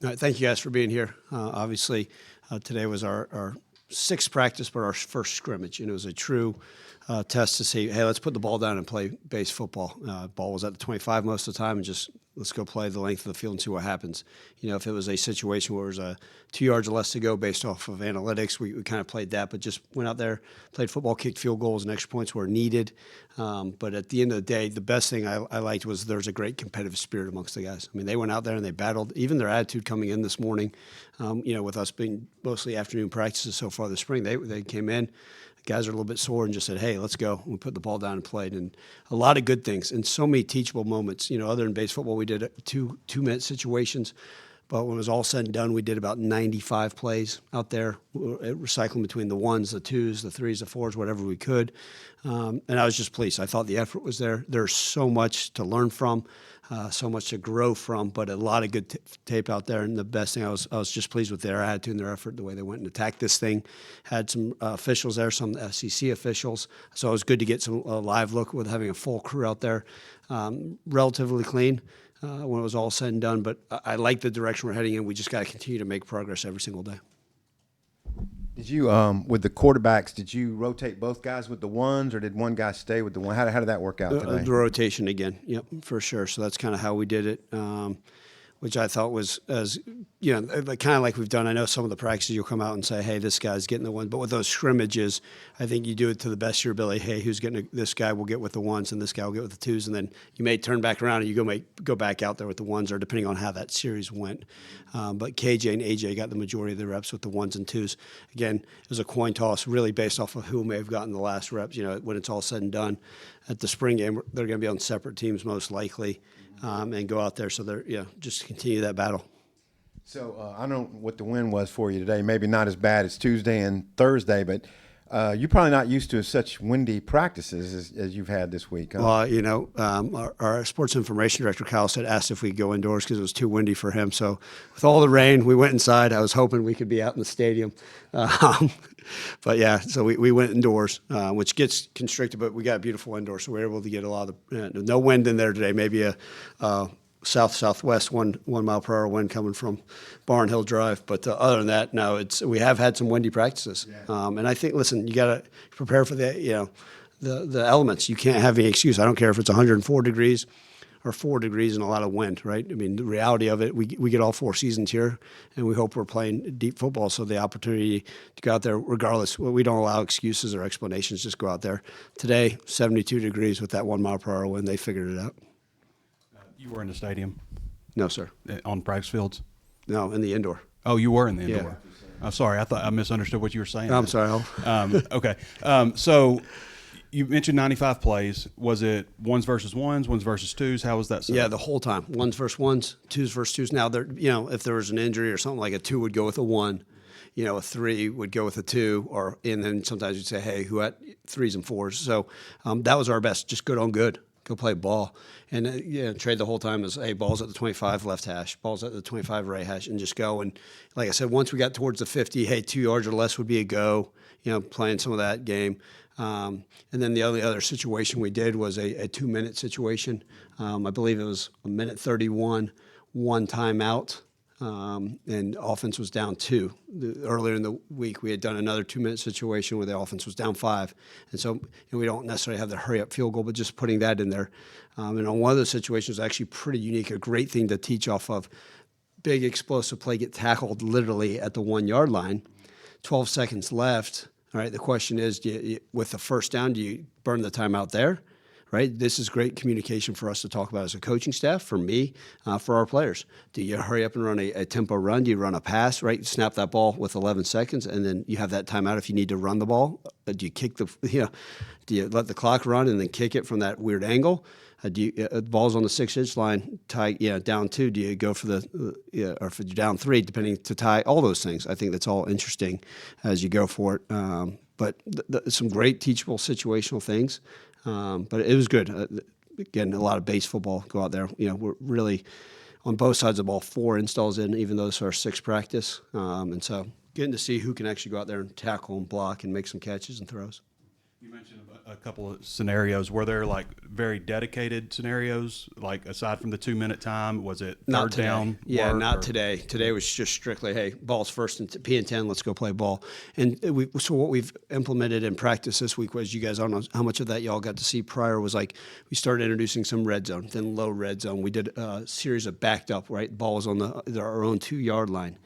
All right, thank you guys for being here. Obviously, today was our sixth practice, but our first scrimmage, and it was a true test to see, hey, let's put the ball down and play base football. Ball was at the 25 most of the time, and just let's go play the length of the field and see what happens. You know, if it was a situation where it was 2 yards or less to go based off of analytics, we kind of played that, but just went out there, played football, kicked field goals, and extra points were needed. But at the end of the day, the best thing I liked was there was a great competitive spirit amongst the guys. I mean, they went out there and they battled. Even their attitude coming in this morning, with us being mostly afternoon practices so far this spring, they came in. Guys are a little bit sore and just said, hey, let's go. We put the ball down and played. And a lot of good things and so many teachable moments. You know, other than base football, we did two-minute situations. But when it was all said and done, we did about 95 plays out there, recycling between the ones, the twos, the threes, the fours, whatever we could. And I was just pleased. I thought the effort was there. There's so much to learn from, so much to grow from, but a lot of good tape out there. And the best thing, I was just pleased with their attitude and their effort, the way they went and attacked this thing. Had some officials there, some SEC officials. So it was good to get some live look with having a full crew out there. Relatively clean. When it was all said and done, but I like the direction we're heading in. We just got to continue to make progress every single day. Did you, with the quarterbacks, did you rotate both guys with the ones, or did one guy stay with the one? How did that work out today? The rotation again, yep, for sure. So that's kind of how we did it, which I thought was, as kind of like we've done. I know some of the practices you'll come out and say, hey, this guy's getting the one. But with those scrimmages, I think you do it to the best of your ability. Hey, who's getting this guy will get with the ones, and this guy will get with the twos. And then you may turn back around and you go back out there with the ones, or depending on how that series went. But KJ and AJ got the majority of the reps with the ones and twos. Again, it was a coin toss, really based off of who may have gotten the last reps. You know, when it's all said and done, at the spring game, they're going to be on separate teams most likely, and go out there. So they're just continue that battle. So I don't know what the win was for you today. Maybe not as bad as Tuesday and Thursday, but you're probably not used to such windy practices as you've had this week. Huh? Well, our sports information director, Kyle, asked if we could go indoors because it was too windy for him. So with all the rain, we went inside. I was hoping we could be out in the stadium. But, yeah, so we went indoors, which gets constricted, but we got beautiful indoors. So we were able to get a lot of no wind in there today, maybe a south-southwest 1 mile per hour wind coming from Barn Hill Drive. But other than that, no, we have had some windy practices. Yeah. And I think, listen, you got to prepare for the elements. You can't have any excuse. I don't care if it's 104 degrees or 4 degrees and a lot of wind, right? I mean, the reality of it, we get all 4 seasons here, and we hope we're playing deep football. So the opportunity to go out there, regardless, we don't allow excuses or explanations. Just go out there. Today, 72 degrees with that 1 mile per hour wind. They figured it out. You were in the stadium? No, sir. On practice fields? No, in the indoor. Oh, you were in the indoor. Yeah. I'm sorry. I thought I misunderstood what you were saying. I'm sorry. Okay. So you mentioned 95 plays. Was it ones versus ones versus twos? How was that set? Yeah, the whole time. Ones versus ones, twos versus twos. Now, if there was an injury or something, like a 2 would go with a 1. A 3 would go with a 2, and then sometimes you'd say, hey, who had 3s and 4s? So that was our best, just good on good. Go play ball. And, trade the whole time as, hey, ball's at the 25 left hash, ball's at the 25 right hash, and just go. And like I said, once we got towards the 50, hey, 2 yards or less would be a go, playing some of that game. And then the only other situation we did was a 2-minute situation. I believe it was 1:31, 1 timeout. And offense was down 2. Earlier in the week, we had done another 2-minute situation where the offense was down 5. And so we don't necessarily have the hurry-up field goal, but just putting that in there. And on one of those situations, actually pretty unique, a great thing to teach off of. Big explosive play, get tackled literally at the 1-yard line. 12 seconds left. All right, the question is, with the first down, do you burn the timeout there? Right? This is great communication for us to talk about as a coaching staff, for me, for our players. Do you hurry up and run a tempo run? Do you run a pass, right? Snap that ball with 11 seconds, and then you have that timeout if you need to run the ball? Do you kick do you let the clock run and then kick it from that weird angle? The ball's on the 6-inch line, down 2. Do you go for or if you're down 3, depending to tie? All those things. I think that's all interesting as you go for it. But some great teachable situational things. But it was good. Again, a lot of base football. Go out there. We're really on both sides of the ball, 4 installs in, even though it's our 6th practice. And so getting to see who can actually go out there and tackle and block and make some catches and throws. You mentioned a couple of scenarios. Were there like very dedicated scenarios, like aside from the 2-minute time? Was it Not third today. down? Yeah, work, not or- today. Today was just strictly, hey, ball's first and P and 10, let's go play ball. And so what we've implemented in practice this week was, you guys, I don't know how much of that y'all got to see prior, was like we started introducing some red zone, then low red zone. We did a series of backed up, right? Ball was on our own 2-yard line.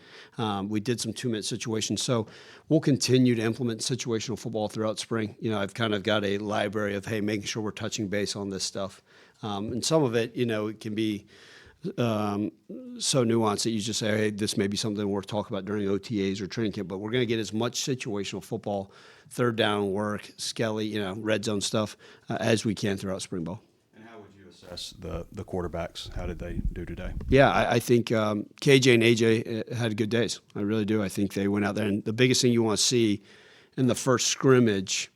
We did some 2-minute situations. So we'll continue to implement situational football throughout spring. You know, I've kind of got a library of, hey, making sure we're touching base on this stuff. And some of it, you know, it can be so nuanced that you just say, hey, this may be something worth talking about during OTAs or training camp, but we're going to get as much situational football, third down work, skelly, you know, red zone stuff as we can throughout spring ball. And how would you assess the quarterbacks? How did they do today? Yeah, I think KJ and AJ had good days. I really do. I think they went out there, and the biggest thing you want to see in the first scrimmage,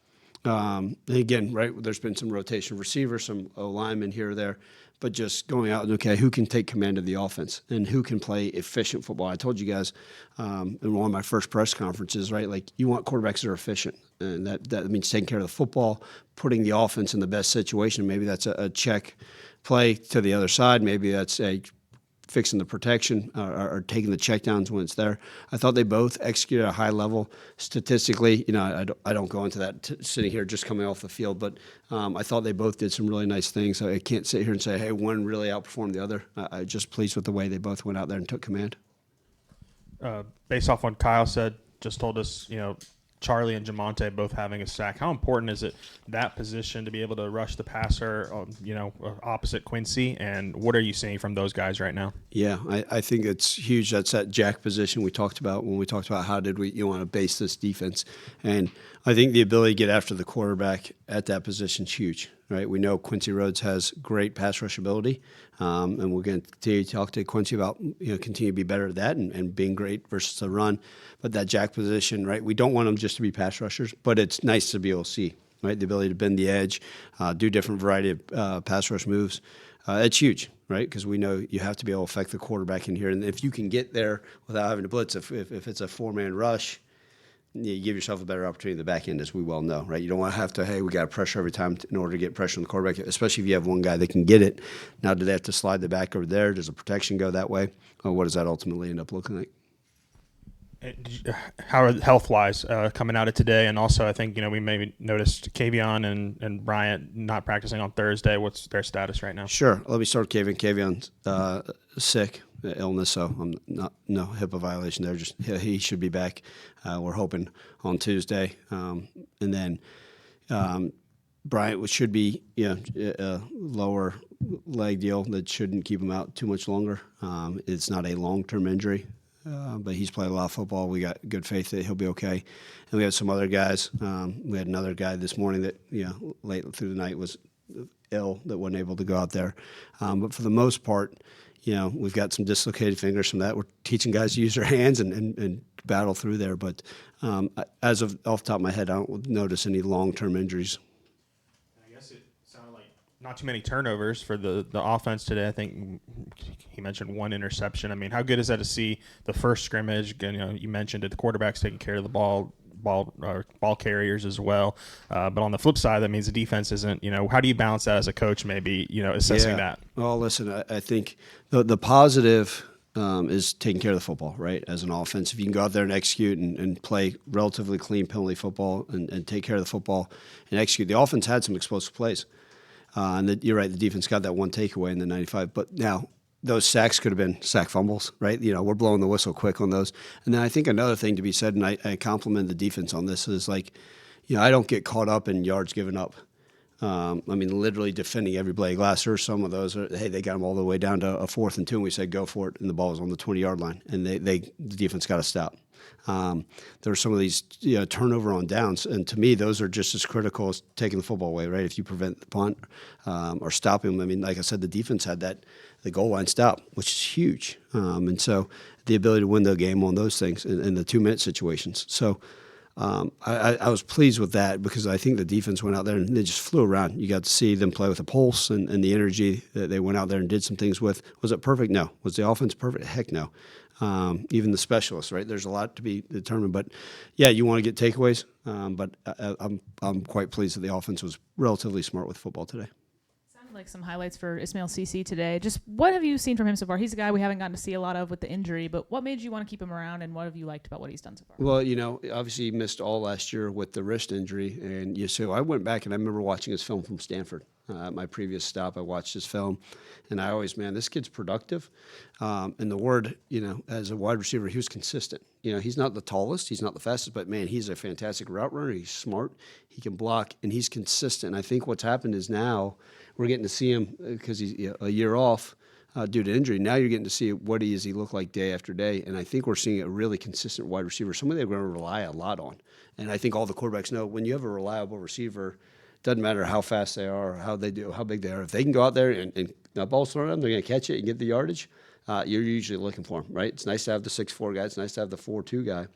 again, right, there's been some rotation of receivers, some linemen here or there, but just going out and, okay, who can take command of the offense and who can play efficient football. I told you guys in one of my first press conferences, right, like you want quarterbacks that are efficient, and that means taking care of the football, putting the offense in the best situation. Maybe that's a check play to the other side. Maybe that's fixing the protection or taking the checkdowns when it's there. I thought they both executed at a high level. Statistically, you know, I don't go into that sitting here just coming off the field, but I thought they both did some really nice things. I can't sit here and say, hey, one really outperformed the other. I'm just pleased with the way they both went out there and took command. Based off what Kyle said, just told us, you know, Charlie and Jamonte both having a sack. How important is it, that position, to be able to rush the passer, you know, opposite Quincy? And what are you seeing from those guys right now? Yeah, I think it's huge. That's that jack position we talked about when we talked about how did you want to base this defense. And I think the ability to get after the quarterback at that position is huge, right? We know Quincy Rhodes has great pass rush ability, and we're going to continue to talk to Quincy about, you know, continue to be better at that and being great versus the run. But that jack position, right, we don't want them just to be pass rushers, but it's nice to be able to see, right, the ability to bend the edge, do different variety of pass rush moves. It's huge, right, because we know you have to be able to affect the quarterback in here. And if you can get there without having to blitz, if it's a 4-man rush, you give yourself a better opportunity in the back end, as we well know, right? You don't want to have to, hey, we got to pressure every time in order to get pressure on the quarterback, especially if you have one guy that can get it. Now, do they have to slide the back over there? Does the protection go that way? Or what does that ultimately end up looking like? How are health-wise coming out of today? And also, I think, you know, we maybe noticed Kavion and Bryant not practicing on Thursday. What's their status right now? Sure. Let me start with Kavion. Kavion's sick, illness, so I'm no HIPAA violation there. Just he should be back. We're hoping on Tuesday, and then Bryant should be a lower leg deal that shouldn't keep him out too much longer. It's not a long-term injury. But he's played a lot of football. We got good faith that he'll be okay. And we have some other guys. We had another guy this morning that, you know, late through the night was ill, that wasn't able to go out there. But for the most part, you know, we've got some dislocated fingers from that. We're teaching guys to use their hands and battle through there. But as of off the top of my head, I don't notice any long-term injuries. I guess it sounded like not too many turnovers for the offense today. I think he mentioned one interception. I mean, how good is that to see the first scrimmage? You know, you mentioned it, the quarterback's taking care of the ball carriers as well. But on the flip side, that means the defense isn't, you know, how do you balance that as a coach, maybe, you know, assessing that? Well, listen, I think the positive is taking care of the football, right? As an offense, if you can go out there and execute and play relatively clean penalty football and take care of the football and execute. The offense had some explosive plays. And you're right, the defense got that one takeaway in the 95. But now those sacks could have been sack fumbles, right? You know, we're blowing the whistle quick on those. And then I think another thing to be said, and I compliment the defense on this, is like, you know, I don't get caught up in yards given up. I mean, literally defending every blade of glass. There are some of those, hey, they got them all the way down to a 4th and 2, and we said go for it, and the ball was on the 20-yard line, and the defense got to stop. There are some of these turnover on downs, and to me, those are just as critical as taking the football away, right? If you prevent the punt or stop him, I mean, like I said, the defense had the goal line stop, which is huge. And so the ability to win the game on those things in the 2-minute situations. So I was pleased with that because I think the defense went out there and they just flew around. You got to see them play with a pulse and the energy that they went out there and did some things with. Was it perfect? No. Was the offense perfect? Heck no. even the specialists, right? There's a lot to be determined, but yeah, you want to get takeaways. But I'm quite pleased that the offense was relatively smart with football today. Sounded like some highlights for Ismail Cece today. Just what have you seen from him so far? He's a guy we haven't gotten to see a lot of with the injury, but what made you want to keep him around, and what have you liked about what he's done so far? Well, obviously he missed all last year with the wrist injury, and so I went back and I remember watching his film from Stanford. My previous stop, I watched his film, and I always, man, this kid's productive. And the word, as a wide receiver, he was consistent. He's not the tallest, he's not the fastest, but man, he's a fantastic route runner. He's smart, he can block, and he's consistent. And I think what's happened is now we're getting to see him because he's a year off due to injury. Now you're getting to see what he look like day after day, and I think we're seeing a really consistent wide receiver, somebody they're going to rely a lot on. And I think all the quarterbacks know when you have a reliable receiver, doesn't matter how fast they are, or how they do, how big they are. If they can go out there and the ball's thrown at them, they're going to catch it and get the yardage. You're usually looking for them, right? It's nice to have the 6'4" guy. It's nice to have the 4'2" guy.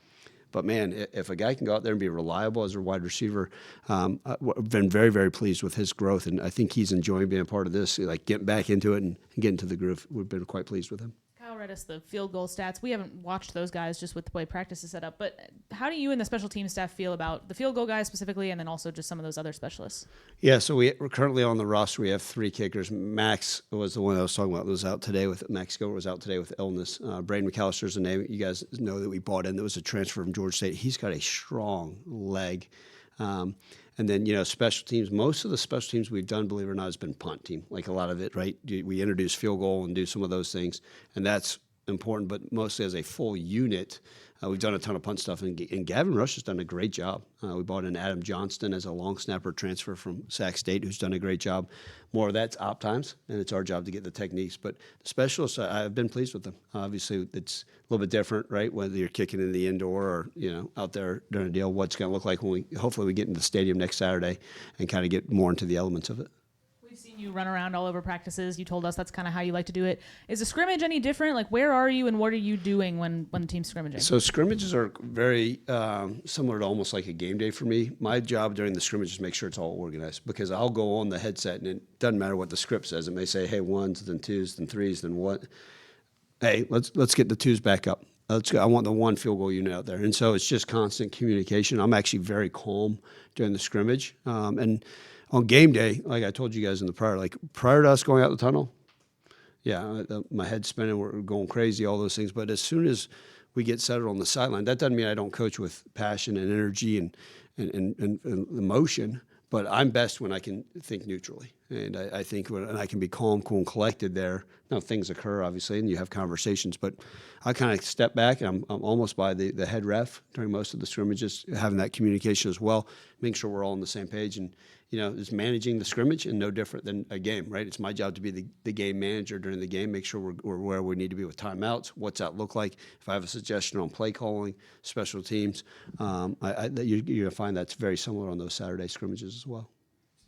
But, man, if a guy can go out there and be reliable as a wide receiver, I've been very, very pleased with his growth, and I think he's enjoying being a part of this, like getting back into it and getting to the groove. We've been quite pleased with him. Kyle read us the field goal stats. We haven't watched those guys just with the way practice is set up, but how do you and the special team staff feel about the field goal guys specifically, and then also just some of those other specialists? Yeah, so we're currently on the roster. We have 3 kickers. Max was the one I was talking about. Was out today with Max Gilbert was out today with illness. Braden McAllister's a name you guys know that we bought in. That was a transfer from Georgia State. He's got a strong leg. And then, special teams, most of the special teams we've done, believe it or not, has been punt team. Like a lot of it, right? We introduce field goal and do some of those things, and that's important, but mostly as a full unit. We've done a ton of punt stuff, and Gavin Rush has done a great job. We brought in Adam Johnston as a long snapper transfer from Sac State, who's done a great job. More of that's op times, and it's our job to get the techniques. But the specialists, I've been pleased with them. Obviously, it's a little bit different, right? Whether you're kicking in the indoor or out there doing a deal, what's going to look like when hopefully we get into the stadium next Saturday and kind of get more into the elements of it. We've seen you run around all over practices. You told us that's kind of how you like to do it. Is a scrimmage any different? Like, where are you and what are you doing when the team's scrimmaging? So scrimmages are very similar to almost like a game day for me. My job during the scrimmage is make sure it's all organized, because I'll go on the headset and it doesn't matter what the script says. It may say, hey, 1s, then 2s, then 3s, then what? Hey, let's get the 2s back up. Let's go. I want the 1 field goal unit out there. And so it's just constant communication. I'm actually very calm during the scrimmage. And on game day, like I told you guys in the prior to us going out the tunnel, yeah, my head's spinning, we're going crazy, all those things. But as soon as we get settled on the sideline, that doesn't mean I don't coach with passion and energy and emotion, but I'm best when I can think neutrally. And I think when I can be calm, cool, and collected there. Now, things occur, obviously, and you have conversations, but I kind of step back, and I'm almost by the head ref during most of the scrimmages, having that communication as well, making sure we're all on the same page. And it's managing the scrimmage, and no different than a game, right? It's my job to be the game manager during the game, make sure we're where we need to be with timeouts, what's that look like. If I have a suggestion on play calling, special teams, you're going to find that's very similar on those Saturday scrimmages as well.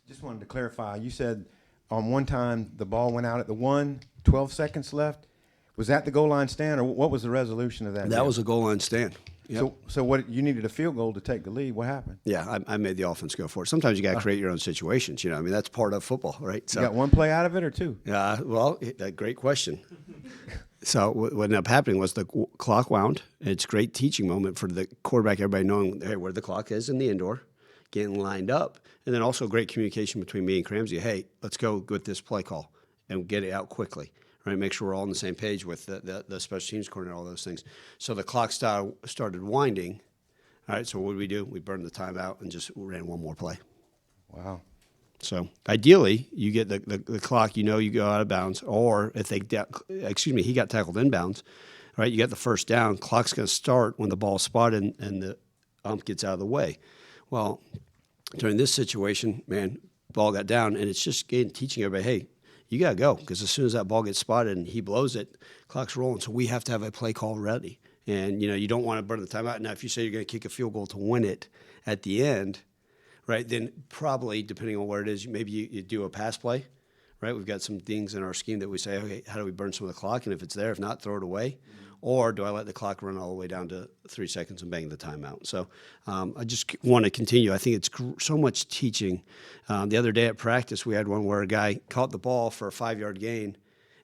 Just wanted to clarify. You said on one time the ball went out at the 1, 12 seconds left. Was that the goal line stand, or what was the resolution of that? That was a goal line stand. Yep. So what, you needed a field goal to take the lead. What happened? Yeah, I made the offense go for it. Sometimes you got to create your own situations. That's part of football, right? So you got one play out of it or 2? Well, great question. So what ended up happening was the clock wound. It's a great teaching moment for the quarterback, everybody knowing where the clock is in the indoor, getting lined up, and then also great communication between me and Cramsey. Hey, let's go with this play call and get it out quickly. Right, make sure we're all on the same page with the special teams coordinator, all those things. So the clock started winding. All right, so what do? We burned the timeout and just ran one more play. Wow. So ideally, you get the clock, you go out of bounds, or if he got tackled inbounds, right, you got the first down, clock's going to start when the ball's spotted and the ump gets out of the way. Well, during this situation, man, ball got down, and it's just teaching everybody, hey, you got to go, because as soon as that ball gets spotted and he blows it, clock's rolling. So we have to have a play call ready. And, you don't want to burn the timeout. Now, if you say you're going to kick a field goal to win it at the end, right, then probably, depending on where it is, maybe you do a pass play, right? We've got some things in our scheme that we say, okay, how do we burn some of the clock? And if it's there, if not, throw it away. Or do I let the clock run all the way down to 3 seconds and bang the timeout? So I just want to continue. I think it's so much teaching. The other day at practice, we had one where a guy caught the ball for a 5-yard gain,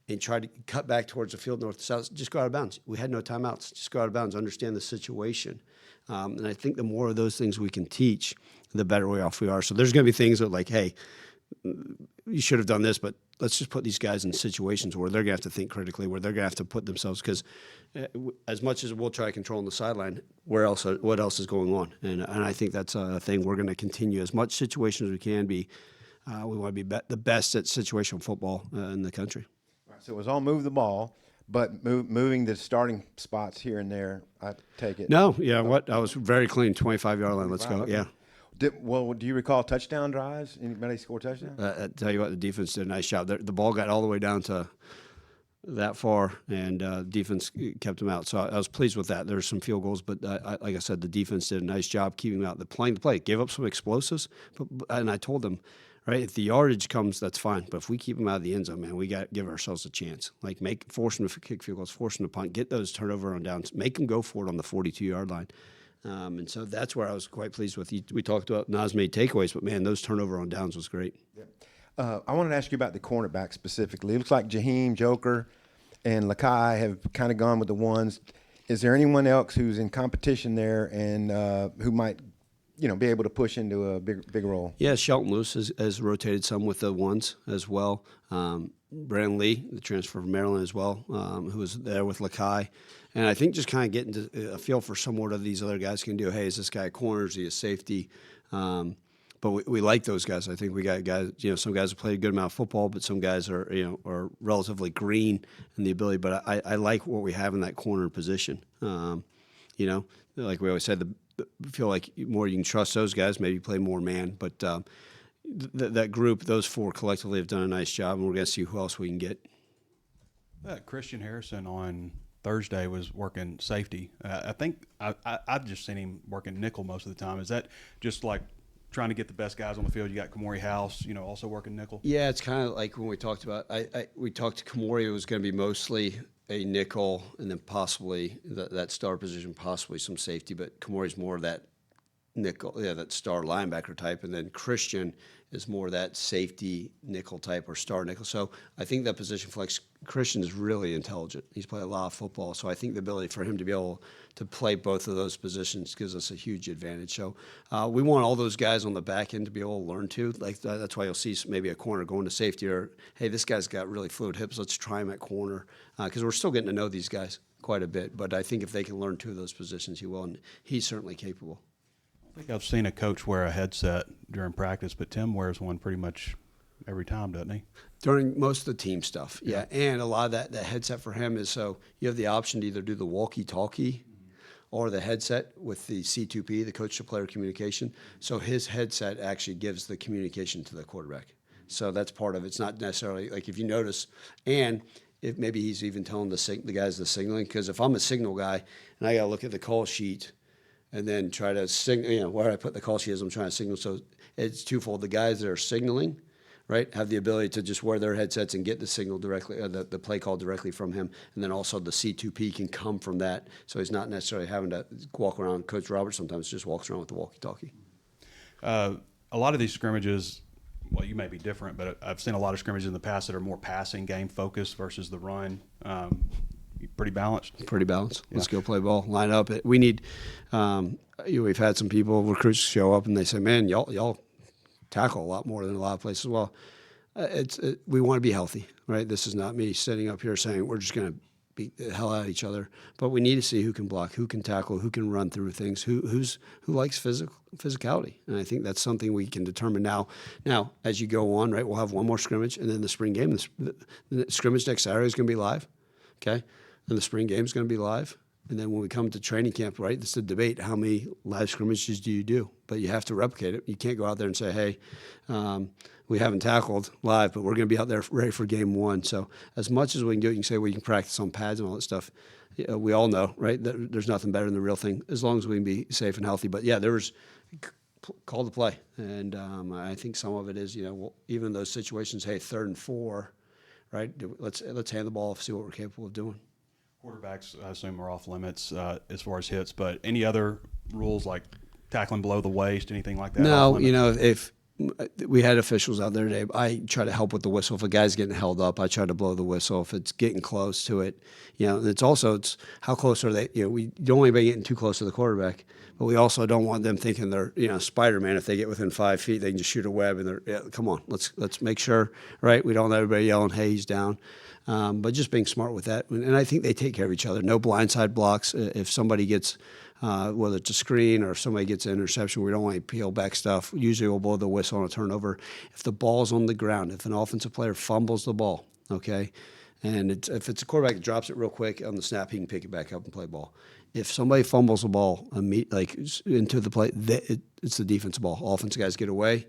and try to cut back towards the field north to south, just go out of bounds. We had no timeouts. Just go out of bounds, understand the situation. And I think the more of those things we can teach, the better way off we are. So there's going to be things that like, hey, you should have done this, but let's just put these guys in situations where they're going to have to think critically, where they're going to have to put themselves, because as much as we'll try to control on the sideline, what else is going on? And I think that's a thing we're going to continue. As much situation as we can be, we want to be the best at situational football in the country. Right, so it was all move the ball, but moving the starting spots here and there, I take it. No, yeah, I was very clean, 25-yard line. Let's go. Okay. Yeah. Do you recall touchdown drives? Anybody score touchdowns? I tell you what, the defense did a nice job. The ball got all the way down to that far, and defense kept them out. So I was pleased with that. There were some field goals, but like I said, the defense did a nice job keeping them out. Playing the play, gave up some explosives, and I told them, right, if the yardage comes, that's fine. But if we keep them out of the end zone, man, we got to give ourselves a chance. Like force them to kick field goals, force them to punt, get those turnover on downs, make them go for it on the 42-yard line. And so that's where I was quite pleased with. We talked about Nas made takeaways, but, man, those turnover on downs was great. I wanted to ask you about the cornerback specifically. It looks like Jaheim, Joker, and Lakai have kind of gone with the ones. Is there anyone else who's in competition there and who might, be able to push into a big role? Yeah, Shelton Lewis has rotated some with the ones as well. Brandon Lee, the transfer from Maryland as well, who was there with Lakai. And I think just kind of getting a feel for somewhat of these other guys can do. Hey, is this guy a corner? Is he a safety? But we like those guys. I think we got guys, some guys have played a good amount of football, but some guys are relatively green in the ability. But I like what we have in that corner position. Like we always said, feel like more you can trust those guys, maybe play more man. But that group, those four collectively have done a nice job, and we're going to see who else we can get. Christian Harrison on Thursday was working safety. I think I've just seen him working nickel most of the time. Is that just like trying to get the best guys on the field? You got Kamori House, also working nickel. Yeah, it's kind of like when we talked about. We talked to Kamori. It was going to be mostly a nickel, and then possibly that star position, possibly some safety. But Kamori's more of that nickel, that star linebacker type, and then Christian is more that safety nickel type or star nickel. So I think that position flex, Christian is really intelligent. He's played a lot of football, so I think the ability for him to be able to play both of those positions gives us a huge advantage. So we want all those guys on the back end to be able to learn too. Like that's why you'll see maybe a corner going to safety, or hey, this guy's got really fluid hips. Let's try him at corner, because we're still getting to know these guys quite a bit. But I think if they can learn two of those positions, he will, and he's certainly capable. I think I've seen a coach wear a headset during practice, but Tim wears one pretty much every time, doesn't he? During most of the team stuff, yeah. And a lot of that headset for him is so you have the option to either do the walkie-talkie or the headset with the C2P, the coach-to-player communication. So his headset actually gives the communication to the quarterback. So that's part of it. It's not necessarily like if you notice, and if maybe he's even telling the guys the signaling, because if I'm a signal guy and I got to look at the call sheet and then try to signal, where I put the call sheet is I'm trying to signal. So it's twofold. The guys that are signaling, right, have the ability to just wear their headsets and get the signal directly, the play call directly from him. And then also the C2P can come from that. So he's not necessarily having to walk around. Coach Roberts sometimes just walks around with the walkie-talkie. A lot of these scrimmages, well, you may be different, but I've seen a lot of scrimmages in the past that are more passing game focused versus the run. Pretty balanced. Pretty balanced. Let's go play ball. Line up. We need. We've had some recruits show up and they say, "Man, y'all tackle a lot more than a lot of places." Well, we want to be healthy, right? This is not me sitting up here saying we're just going to beat the hell out of each other, but we need to see who can block, who can tackle, who can run through things, who likes physicality, and I think that's something we can determine now. Now, as you go on, right, we'll have one more scrimmage, and then the spring game. The scrimmage next Saturday is going to be live, okay? And the spring game is going to be live. And then when we come to training camp, right, it's a debate, how many live scrimmages do you do? But you have to replicate it. You can't go out there and say, hey, we haven't tackled live, but we're going to be out there ready for game one. So as much as we can do it, you can say, well, you can practice on pads and all that stuff. We all know, right, that there's nothing better than the real thing, as long as we can be safe and healthy. But, yeah, there was call to play. And I think some of it is, even in those situations, hey, 3rd and 4, right, let's hand the ball off, see what we're capable of doing. Quarterbacks, I assume, are off limits as far as hits, but any other rules like tackling below the waist, anything like that? No, we had officials out there today. I try to help with the whistle. If a guy's getting held up, I try to blow the whistle. If it's getting close to it, and it's how close are they? We don't want anybody getting too close to the quarterback, but we also don't want them thinking they're, Spider-Man. If they get within 5 feet, they can just shoot a web. And come on, let's make sure, right? We don't let everybody yelling, "Hey, he's down." But just being smart with that, and I think they take care of each other. No blindside blocks. If somebody gets whether it's a screen or if somebody gets an interception, we don't want to peel back stuff. Usually we'll blow the whistle on a turnover. If the ball's on the ground, if an offensive player fumbles the ball, okay, and if it's a quarterback that drops it real quick on the snap, he can pick it back up and play ball. If somebody fumbles the ball into the play, it's the defensive ball. Offensive guys get away.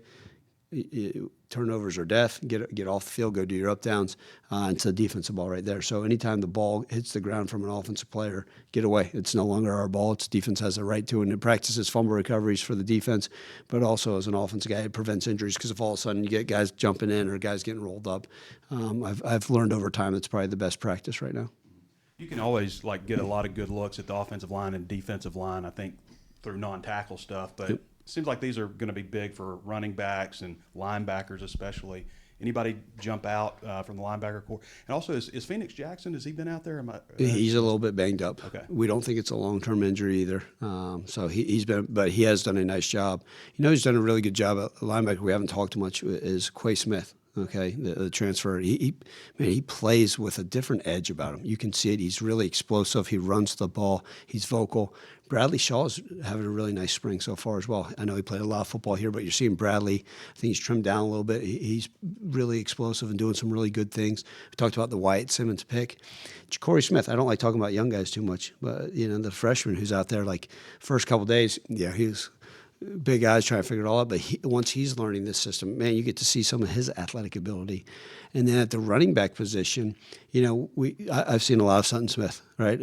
Turnovers are death. Get off the field, go do your up downs. It's a defensive ball right there. So anytime the ball hits the ground from an offensive player, get away. It's no longer our ball. It's defense has a right to it. And it practices fumble recoveries for the defense, but also as an offensive guy, it prevents injuries because if all of a sudden you get guys jumping in or guys getting rolled up, I've learned over time that's probably the best practice right now. You can always get a lot of good looks at the offensive line and defensive line, I think, through non-tackle stuff, but It seems like these are going to be big for running backs and linebackers especially. Anybody jump out from the linebacker corps? And also, is Phoenix Jackson, has he been out there? He's a little bit banged up. Okay. We don't think it's a long-term injury either. So he's been, but he has done a nice job. He's done a really good job at linebacker. We haven't talked too much is Quay Smith. Okay, the transfer. He plays with a different edge about him. You can see it. He's really explosive. He runs the ball. He's vocal. Bradley Shaw's having a really nice spring so far as well. I know he played a lot of football here, but you're seeing Bradley. I think he's trimmed down a little bit. He's really explosive and doing some really good things. We talked about the Wyatt Simmons pick. Corey Smith, I don't like talking about young guys too much, but the freshman who's out there, first couple of days, he was big eyes trying to figure it all out. But once he's learning this system, man, you get to see some of his athletic ability. And then at the running back position, I've seen a lot of Sutton Smith, right,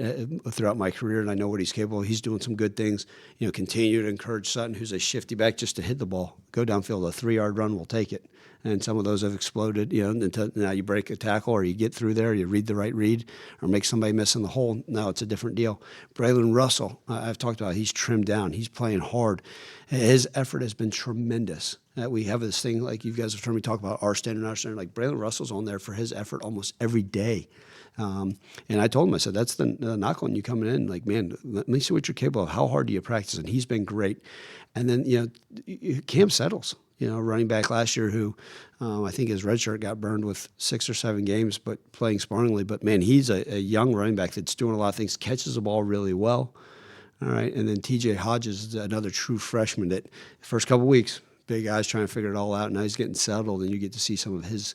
throughout my career, and I know what he's capable of. He's doing some good things. Continue to encourage Sutton, who's a shifty back, just to hit the ball, go downfield. A 3-yard run will take it. And some of those have exploded, until now you break a tackle or you get through there, you read the right read or make somebody miss in the hole. Now it's a different deal. Braylon Russell, I've talked about, he's trimmed down. He's playing hard. His effort has been tremendous. We have this thing, like you guys have heard me talk about our standard. Like Braylon Russell's on there for his effort almost every day. And I told him, I said, that's the knock on you coming in. Like, man, let me see what you're capable of. How hard do you practice? And he's been great. And then, Cam Settles, running back last year who I think his red shirt got burned with 6 or 7 games, but playing sparingly. But, man, he's a young running back that's doing a lot of things, catches the ball really well. All right. And then TJ Hodges is another true freshman that the first couple of weeks, big guys trying to figure it all out. Now he's getting settled, and you get to see some of his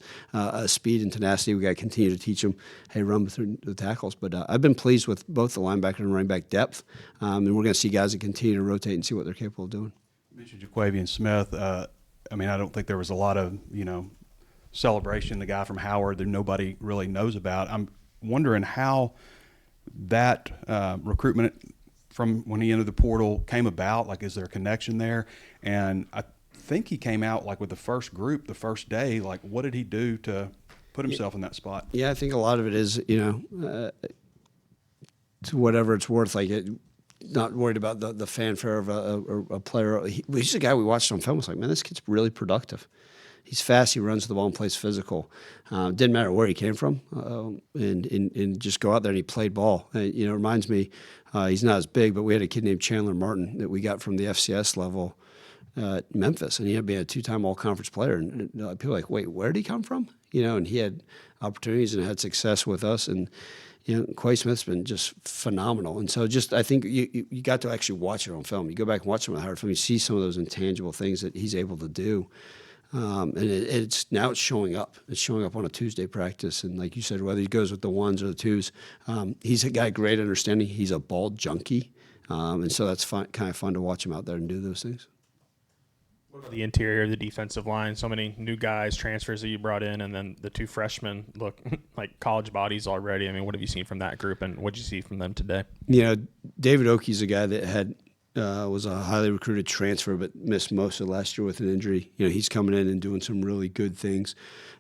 speed and tenacity. We got to continue to teach him, hey, run through the tackles. But I've been pleased with both the linebacker and running back depth, and we're going to see guys that continue to rotate and see what they're capable of doing. You mentioned Jaquavian Smith. I don't think there was a lot of celebration. The guy from Howard that nobody really knows about. I'm wondering how that recruitment from when he entered the portal came about. Like, is there a connection there? And I think he came out with the first group the first day. Like, what did he do to put himself in that spot? Yeah, I think a lot of it is to whatever it's worth. Not worried about the fanfare of a player. He's a guy we watched on film. It's like, man, this kid's really productive. He's fast. He runs the ball and plays physical. Didn't matter where he came from, and just go out there and he played ball. It reminds me, he's not as big, but we had a kid named Chandler Martin that we got from the FCS level at Memphis, and he had been a 2-time all-conference player. And people are like, wait, where did he come from? And he had opportunities and had success with us. And Quay Smith's been just phenomenal. And so I think you got to actually watch it on film. You go back and watch some of the Howard film, you see some of those intangible things that he's able to do. And it's showing up. It's showing up on a Tuesday practice. And like you said, whether he goes with the 1s or the 2s, he's a guy, great understanding. He's a ball junkie. And so that's kind of fun to watch him out there and do those things. What about the interior of the defensive line? So many new guys, transfers that you brought in, and then the 2 freshmen look like college bodies already. What have you seen from that group, and what did you see from them today? David Oakey's a guy that was a highly recruited transfer but missed most of last year with an injury. He's coming in and doing some really good things.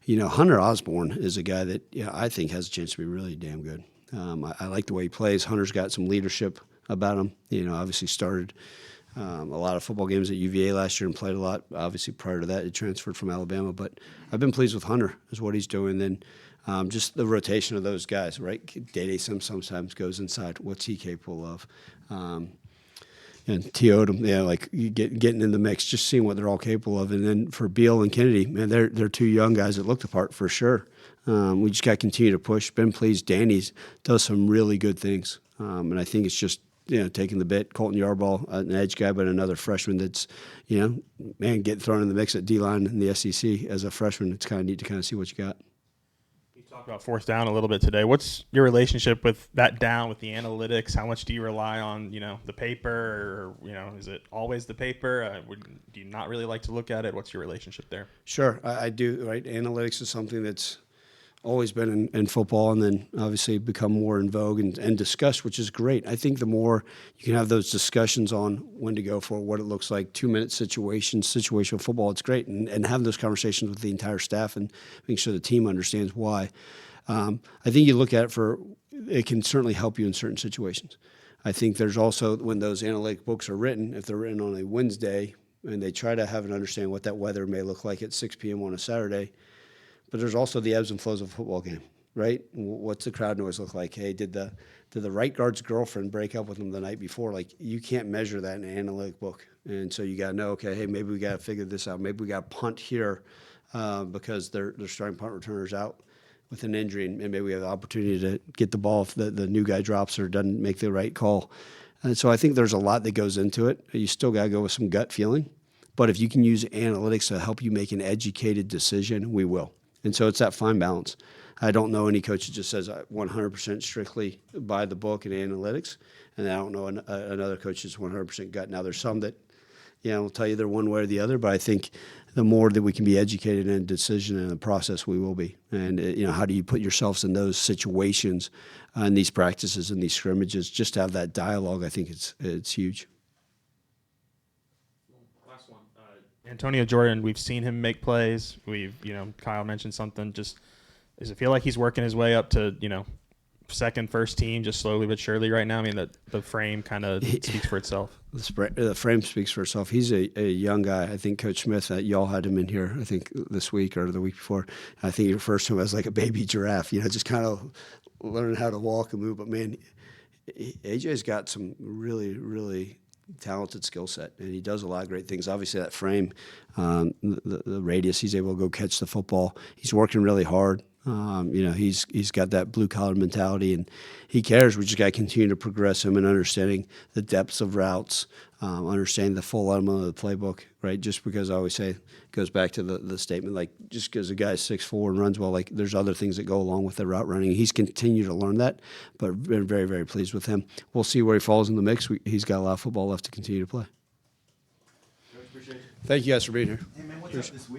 Hunter Osborne is a guy that I think has a chance to be really damn good. I like the way he plays. Hunter's got some leadership about him. Obviously started a lot of football games at UVA last year and played a lot. Obviously, prior to that, he transferred from Alabama. But I've been pleased with Hunter, is what he's doing. Then just the rotation of those guys, right? Day Sims sometimes goes inside. What's he capable of? And T. Odom, yeah, like you getting in the mix, just seeing what they're all capable of. And then for Beal and Kennedy, man, they're two young guys that look the part for sure. We just got to continue to push. Been pleased. Danny's does some really good things. And I think it's just, taking the bit. Colton Yarbrough, an edge guy, but another freshman that's, getting thrown in the mix at D-line in the SEC as a freshman. It's kind of neat to kind of see what you got. You talked about fourth down a little bit today. What's your relationship with that down, with the analytics? How much do you rely on, the paper, or, is it always the paper? Do you not really like to look at it? What's your relationship there? Sure, I do, right? Analytics is something that's always been in football, and then obviously become more in vogue and discussed, which is great. I think the more you can have those discussions on when to go for, what it looks like, 2-minute situational football, it's great. And having those conversations with the entire staff and making sure the team understands why. I think you look at it can certainly help you in certain situations. I think there's also, when those analytic books are written, if they're written on a Wednesday, and they try to have an understanding what that weather may look like at 6 p.m. on a Saturday. But there's also the ebbs and flows of a football game, right? What's the crowd noise look like? Hey, did the right guard's girlfriend break up with him the night before? Like, you can't measure that in an analytic book. And so you got to know, okay, hey, maybe we got to figure this out. Maybe we got to punt here because they're starting punt returners out with an injury, and maybe we have the opportunity to get the ball if the new guy drops or doesn't make the right call. And so I think there's a lot that goes into it. You still got to go with some gut feeling. But if you can use analytics to help you make an educated decision, we will. And so it's that fine balance. I don't know any coach that just says 100% strictly by the book and analytics, and I don't know another coach that's 100% gut. Now, there's some that, will tell you they're one way or the other, but I think the more that we can be educated in a decision and the process, we will be. And, how do you put yourselves in those situations in these practices and these scrimmages? Just to have that dialogue, I think it's huge. Antonio Jordan, we've seen him make plays. Kyle mentioned something. Does it feel like he's working his way up to, second, first team, just slowly but surely right now? I mean, the frame kind of speaks for itself. The frame speaks for itself. He's a young guy. I think Coach Smith, y'all had him in here, I think this week or the week before. I think he refers to him as like a baby giraffe, just kind of learning how to walk and move. But, man, AJ's got some really, really talented skill set, and he does a lot of great things. Obviously, that frame, the radius, he's able to go catch the football. He's working really hard. He's got that blue collar mentality, and he cares. We just got to continue to progress him in understanding the depths of routes, understanding the full element of the playbook. Right? Just because I always say, it goes back to the statement, like, just because a guy's 6'4" and runs well, like, there's other things that go along with the route running. He's continued to learn that, but been very, very pleased with him. We'll see where he falls in the mix. He's got a lot of football left to continue to play. Thank you guys for being here. Hey, man, what's up this week?